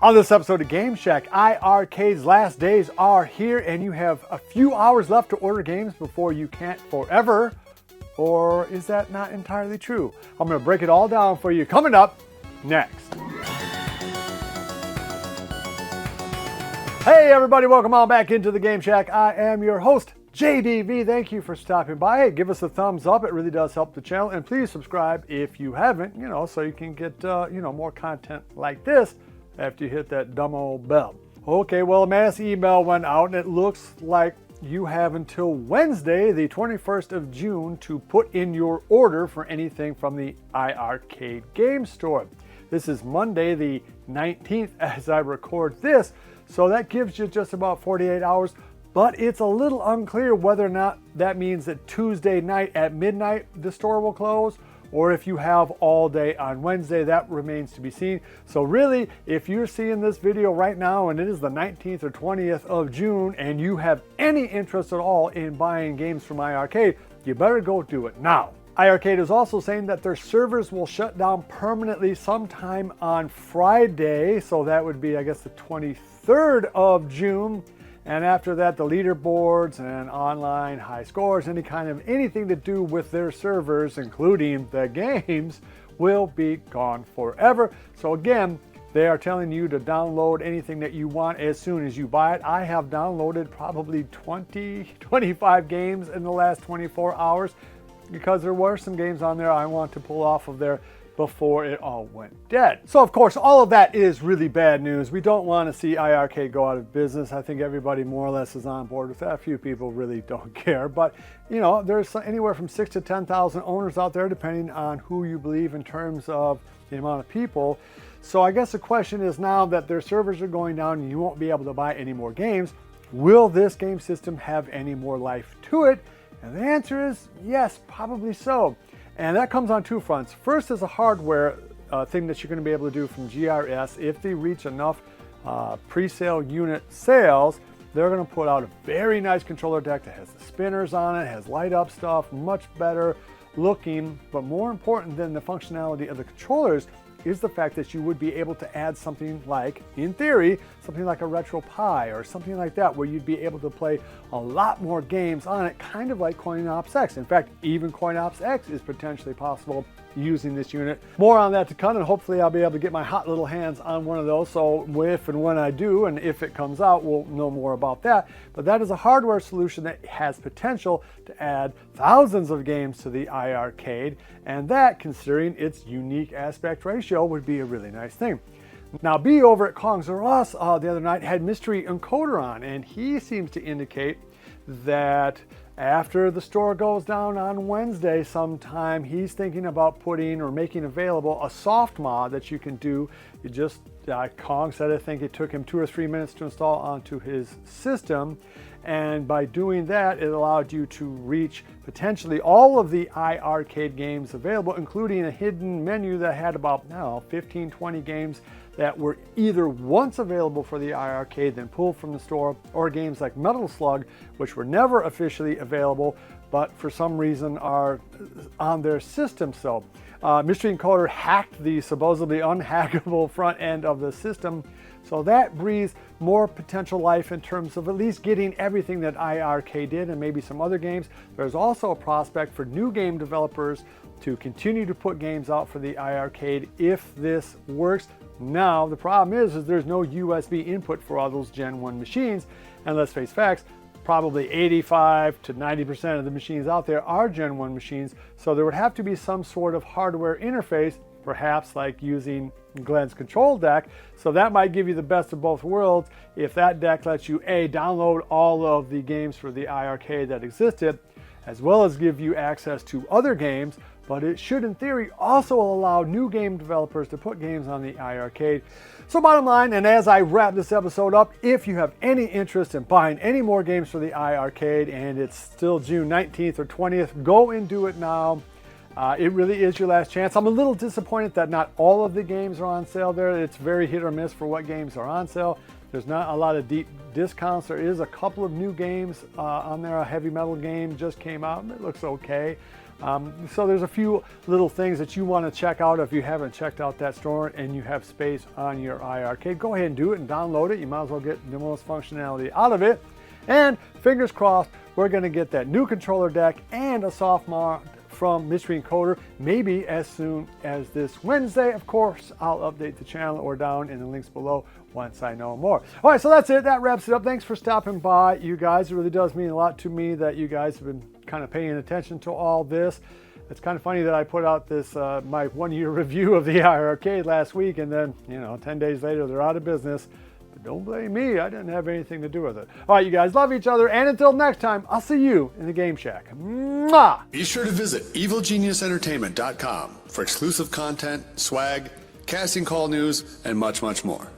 On this episode of Game Shack, iiRcade's last days are here and you have a few hours left to order games before you can't forever. Or is that not entirely true? I'm going to break it all down for you coming up next. Hey everybody, welcome on back into the Game Shack. I am your host, JDV. Thank you for stopping by. Hey, give us a thumbs up. It really does help the channel. And please subscribe if you haven't, so you can get, more content like this after you hit that dumb old bell. Okay, well, a mass email went out and it looks like you have until Wednesday, the 21st of June, to put in your order for anything from the iiRcade game store. This is Monday, the 19th, as I record this, so that gives you just about 48 hours, but it's a little unclear whether or not that means that Tuesday night at midnight the store will close, or if you have all day on Wednesday. That remains to be seen. So really, if you're seeing this video right now and it is the 19th or 20th of June and you have any interest at all in buying games from iiRcade, you better go do it now. iiRcade is also saying that their servers will shut down permanently sometime on Friday, so that would be, I guess, the 23rd of June. And after that, the leaderboards and online high scores, anything to do with their servers, including the games, will be gone forever. So again, they are telling you to download anything that you want as soon as you buy it. I have downloaded probably 25 games in the last 24 hours because there were some games on there I want to pull off of there before it all went dead. So of course, all of that is really bad news. We don't want to see iiRcade go out of business. I think everybody more or less is on board with that. A few people really don't care, but there's anywhere from 6,000 to 10,000 owners out there, depending on who you believe in terms of the amount of people. So I guess the question is, now that their servers are going down and you won't be able to buy any more games, will this game system have any more life to it? And the answer is yes, probably so. And that comes on two fronts. First is a hardware thing that you're going to be able to do from GRS. If they reach enough pre-sale unit sales, they're going to put out a very nice controller deck that has the spinners on it, has light up stuff, much better looking. But more important than the functionality of the controllers is the fact that you would be able to add something like, in theory, something like a RetroPie or something like that, where you'd be able to play a lot more games on it, kind of like CoinOps X. In fact, even CoinOps X is potentially possible using this unit. More on that to come, and hopefully I'll be able to get my hot little hands on one of those. So if and when I do, and if it comes out, we'll know more about that. But that is a hardware solution that has potential to add thousands of games to the iiRcade, and that, considering its unique aspect ratio, would be a really nice thing. Now, B over at Kongs R Us the other night had Mystery Encoder on, and he seems to indicate that after the store goes down on Wednesday sometime, he's thinking about putting or making available a soft mod that you can do. You just, Kong said I think it took him 2 or 3 minutes to install onto his system. And by doing that, it allowed you to reach potentially all of the iiRcade games available, including a hidden menu that had about 15, 20 games that were either once available for the iiRcade, then pulled from the store, or games like Metal Slug, which were never officially available, but for some reason are on their system. So Mystery Encoder hacked the supposedly unhackable front end of the system. So that breathes more potential life in terms of at least getting everything that iiRcade did and maybe some other games. There's also a prospect for new game developers to continue to put games out for the iiRcade if this works. Now, the problem is there's no USB input for all those Gen 1 machines, and let's face facts, probably 85 to 90% of the machines out there are Gen 1 machines, so there would have to be some sort of hardware interface, perhaps like using Glenn's control deck. So that might give you the best of both worlds if that deck lets you download all of the games for the iiRcade that existed, as well as give you access to other games, but it should in theory also allow new game developers to put games on the iiRcade. So bottom line, and as I wrap this episode up, if you have any interest in buying any more games for the iiRcade and it's still June 19th or 20th, go and do it now. It really is your last chance. I'm a little disappointed that not all of the games are on sale there. It's very hit or miss for what games are on sale. There's not a lot of deep discounts. There is a couple of new games on there. A heavy metal game just came out and it looks okay. So there's a few little things that you want to check out if you haven't checked out that store and you have space on your iiRcade. Go ahead and do it and download it. You might as well get the most functionality out of it. And fingers crossed, we're going to get that new controller deck and a soft mod from Mystery Encoder maybe as soon as this Wednesday. Of course, I'll update the channel or down in the links below once I know more. All right, so that's it. That wraps it up. Thanks for stopping by, you guys. It really does mean a lot to me that you guys have been kind of paying attention to all this. It's kind of funny that I put out this my 1-year review of the iiRcade last week, and then 10 days later they're out of business. But don't blame me. I didn't have anything to do with it. All right, you guys, love each other, and until next time, I'll see you in the Game Shack. Mwah! Be sure to visit EvilGeniusEntertainment.com for exclusive content, swag, casting call news, and much, much more.